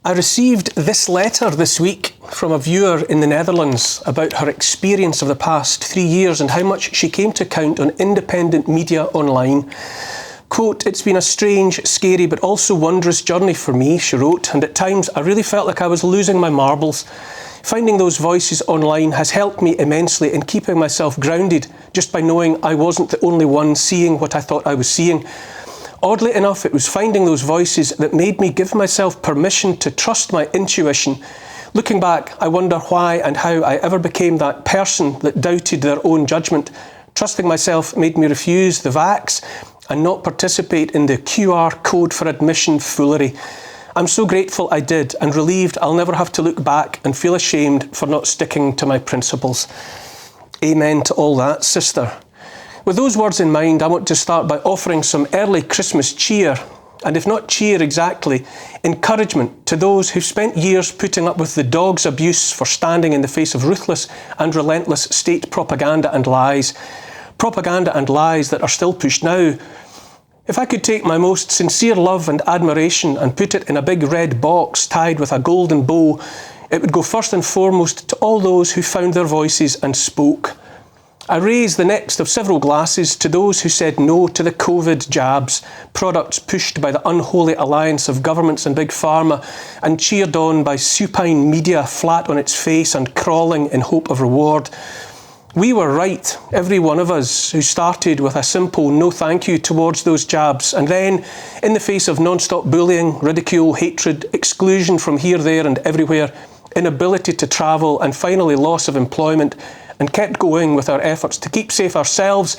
I received this letter this week from a viewer in the Netherlands about her experience of the past 3 years and how much she came to count on independent media online. Quote, "It's been a strange, scary but also wondrous journey for me," she wrote, "and at times I really felt like I was losing my marbles. Finding those voices online has helped me immensely in keeping myself grounded just by knowing I wasn't the only one seeing what I thought I was seeing. Oddly enough, it was finding those voices that made me give myself permission to trust my intuition. Looking back, I wonder why and how I ever became that person that doubted their own judgment. Trusting myself made me refuse the vax and not participate in the QR code for admission foolery. I'm so grateful I did and relieved I'll never have to look back and feel ashamed for not sticking to my principles." Amen to all that, sister. With those words in mind, I want to start by offering some early Christmas cheer, and if not cheer exactly, encouragement to those who've spent years putting up with the dog's abuse for standing in the face of ruthless and relentless state propaganda and lies. Propaganda and lies that are still pushed now. If I could take my most sincere love and admiration and put it in a big red box tied with a golden bow, it would go first and foremost to all those who found their voices and spoke. I raise the next of several glasses to those who said no to the COVID jabs, products pushed by the unholy alliance of governments and big pharma and cheered on by supine media flat on its face and crawling in hope of reward. We were right, every one of us, who started with a simple no thank you towards those jabs, and then, in the face of non-stop bullying, ridicule, hatred, exclusion from here, there and everywhere, inability to travel and finally loss of employment, and kept going with our efforts to keep safe ourselves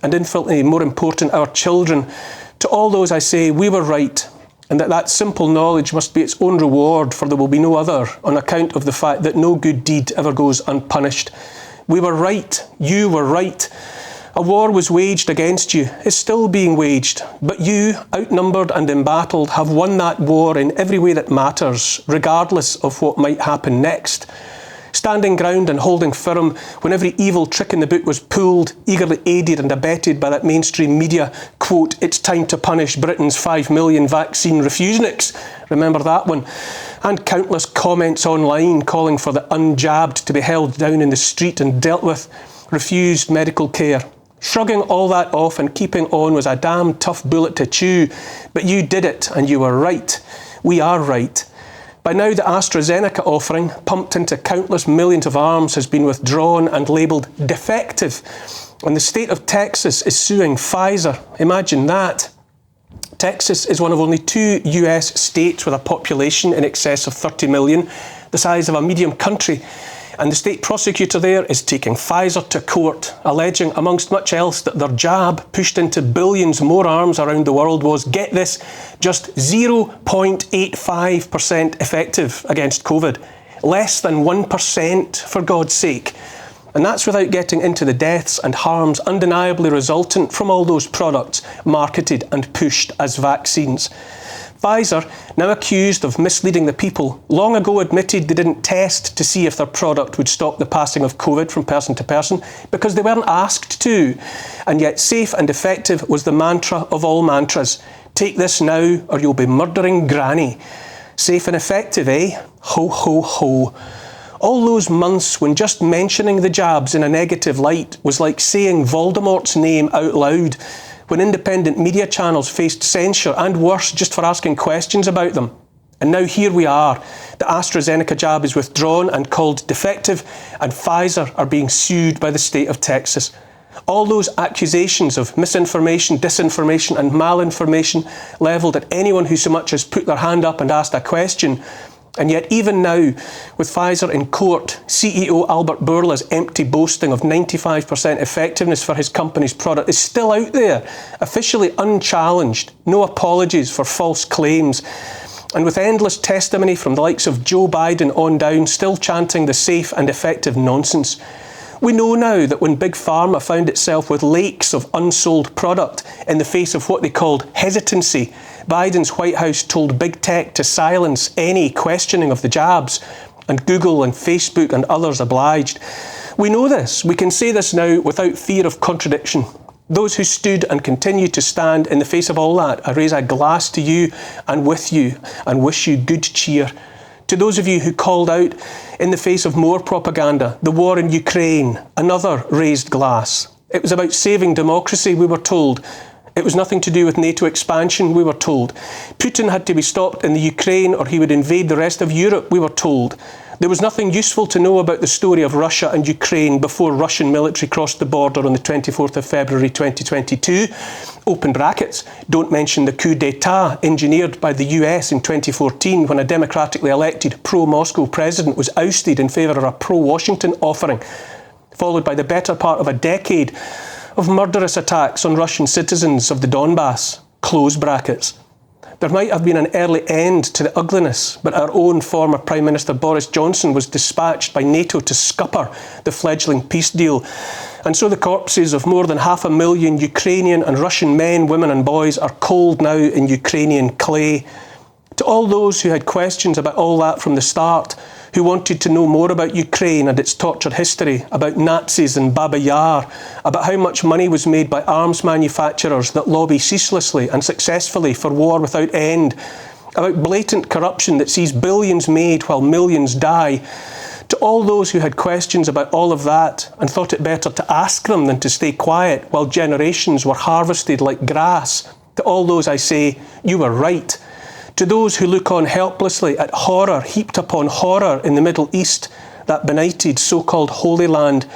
and infinitely more important, our children. To all those I say, we were right, and that simple knowledge must be its own reward, for there will be no other, on account of the fact that no good deed ever goes unpunished. We were right, you were right. A war was waged against you, is still being waged, but you, outnumbered and embattled, have won that war in every way that matters, regardless of what might happen next. Standing ground and holding firm when every evil trick in the book was pulled, eagerly aided and abetted by that mainstream media, quote, "It's time to punish Britain's 5 million vaccine refuseniks." Remember that one? And countless comments online calling for the unjabbed to be held down in the street and dealt with, refused medical care. Shrugging all that off and keeping on was a damn tough bullet to chew, but you did it and you were right. We are right. By now, the AstraZeneca offering, pumped into countless millions of arms, has been withdrawn and labelled defective. And the state of Texas is suing Pfizer. Imagine that. Texas is one of only 2 US states with a population in excess of 30 million, the size of a medium country. And the state prosecutor there is taking Pfizer to court, alleging, amongst much else, that their jab, pushed into billions more arms around the world, was, get this, just 0.85% effective against COVID. Less than 1%, for God's sake. And that's without getting into the deaths and harms undeniably resultant from all those products marketed and pushed as vaccines. Pfizer, now accused of misleading the people, long ago admitted they didn't test to see if their product would stop the passing of COVID from person to person because they weren't asked to. And yet safe and effective was the mantra of all mantras. Take this now or you'll be murdering Granny. Safe and effective, eh? Ho, ho, ho. All those months when just mentioning the jabs in a negative light was like saying Voldemort's name out loud, when independent media channels faced censure and worse just for asking questions about them. And now here we are. The AstraZeneca jab is withdrawn and called defective, and Pfizer are being sued by the state of Texas. All those accusations of misinformation, disinformation and malinformation levelled at anyone who so much as put their hand up and asked a question. And yet even now, with Pfizer in court, CEO Albert Bourla's empty boasting of 95% effectiveness for his company's product is still out there, officially unchallenged, no apologies for false claims, and with endless testimony from the likes of Joe Biden on down, still chanting the safe and effective nonsense. We know now that when Big Pharma found itself with lakes of unsold product in the face of what they called hesitancy, Biden's White House told Big Tech to silence any questioning of the jabs, and Google and Facebook and others obliged. We know this. We can say this now without fear of contradiction. Those who stood and continue to stand in the face of all that, I raise a glass to you and with you and wish you good cheer. To those of you who called out in the face of more propaganda, the war in Ukraine, another raised glass. It was about saving democracy, we were told. It was nothing to do with NATO expansion, we were told. Putin had to be stopped in the Ukraine or he would invade the rest of Europe, we were told. There was nothing useful to know about the story of Russia and Ukraine before Russian military crossed the border on the 24th of February 2022. Open brackets, don't mention the coup d'etat engineered by the US in 2014 when a democratically elected pro-Moscow president was ousted in favour of a pro-Washington offering, followed by the better part of a decade of murderous attacks on Russian citizens of the Donbass. Close brackets. There might have been an early end to the ugliness, but our own former Prime Minister Boris Johnson was dispatched by NATO to scupper the fledgling peace deal. And so the corpses of more than 500,000 Ukrainian and Russian men, women and boys are cold now in Ukrainian clay. To all those who had questions about all that from the start, who wanted to know more about Ukraine and its tortured history, about Nazis and Baba Yar, about how much money was made by arms manufacturers that lobby ceaselessly and successfully for war without end, about blatant corruption that sees billions made while millions die. To all those who had questions about all of that and thought it better to ask them than to stay quiet while generations were harvested like grass, to all those I say, you were right. To those who look on helplessly at horror heaped upon horror in the Middle East, that benighted so-called Holy Land,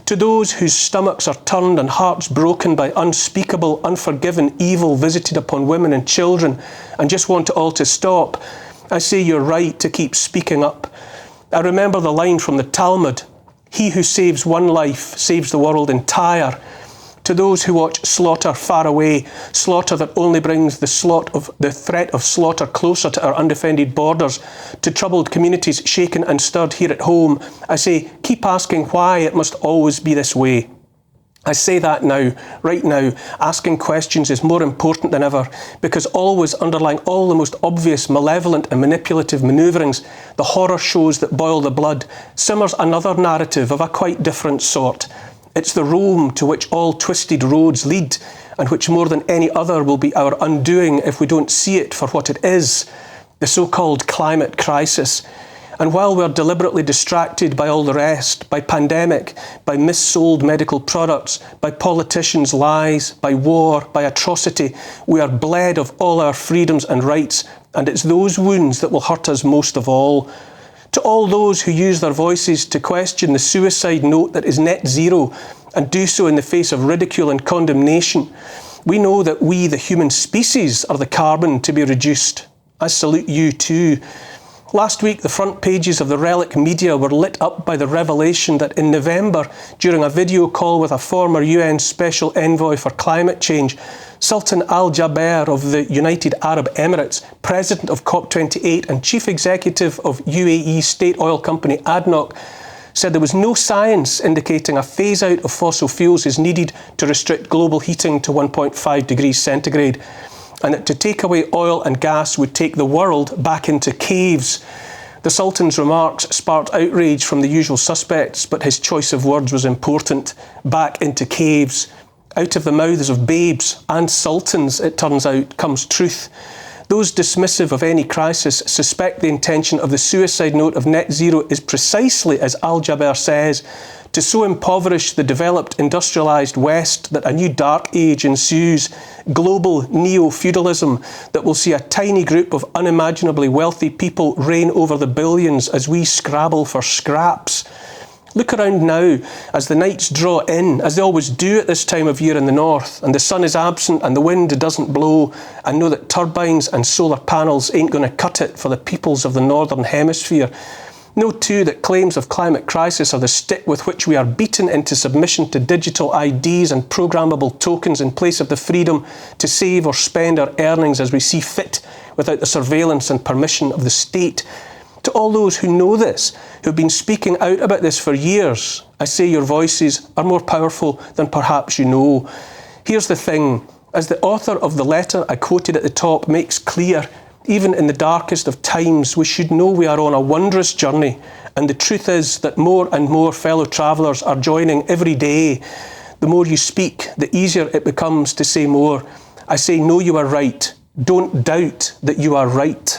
to those whose stomachs are turned and hearts broken by unspeakable, unforgiven evil visited upon women and children and just want it all to stop, I say you're right to keep speaking up. I remember the line from the Talmud, he who saves one life saves the world entire. To those who watch slaughter far away, slaughter that only brings the threat of slaughter closer to our undefended borders, to troubled communities shaken and stirred here at home, I say, keep asking why it must always be this way. I say that now, right now, asking questions is more important than ever, because always underlying all the most obvious malevolent and manipulative manoeuvrings, the horror shows that boil the blood, simmers another narrative of a quite different sort. It's the Rome to which all twisted roads lead, and which more than any other will be our undoing if we don't see it for what it is, the so-called climate crisis. And while we're deliberately distracted by all the rest, by pandemic, by missold medical products, by politicians' lies, by war, by atrocity, we are bled of all our freedoms and rights, and it's those wounds that will hurt us most of all. To all those who use their voices to question the suicide note that is net zero and do so in the face of ridicule and condemnation, we know that we, the human species, are the carbon to be reduced. I salute you too. Last week, the front pages of the relic media were lit up by the revelation that in November, during a video call with a former UN Special Envoy for Climate Change, Sultan Al Jaber of the United Arab Emirates, President of COP28 and Chief Executive of UAE state oil company ADNOC, said there was no science indicating a phase-out of fossil fuels is needed to restrict global heating to 1.5 degrees centigrade, and that to take away oil and gas would take the world back into caves. The Sultan's remarks sparked outrage from the usual suspects, but his choice of words was important. Back into caves. Out of the mouths of babes and sultans, it turns out, comes truth. Those dismissive of any crisis suspect the intention of the suicide note of net zero is precisely, as Al Jaber says, to so impoverish the developed industrialised West that a new dark age ensues, global neo-feudalism that will see a tiny group of unimaginably wealthy people reign over the billions as we scrabble for scraps. Look around now as the nights draw in, as they always do at this time of year in the north, and the sun is absent and the wind doesn't blow, and know that turbines and solar panels ain't going to cut it for the peoples of the northern hemisphere. Know too that claims of climate crisis are the stick with which we are beaten into submission to digital IDs and programmable tokens in place of the freedom to save or spend our earnings as we see fit without the surveillance and permission of the state. To all those who know this, who've been speaking out about this for years, I say your voices are more powerful than perhaps you know. Here's the thing, as the author of the letter I quoted at the top makes clear, even in the darkest of times, we should know we are on a wondrous journey, and the truth is that more and more fellow travellers are joining every day. the more you speak, the easier it becomes to say more. I say, no, you are right. Don't doubt that you are right.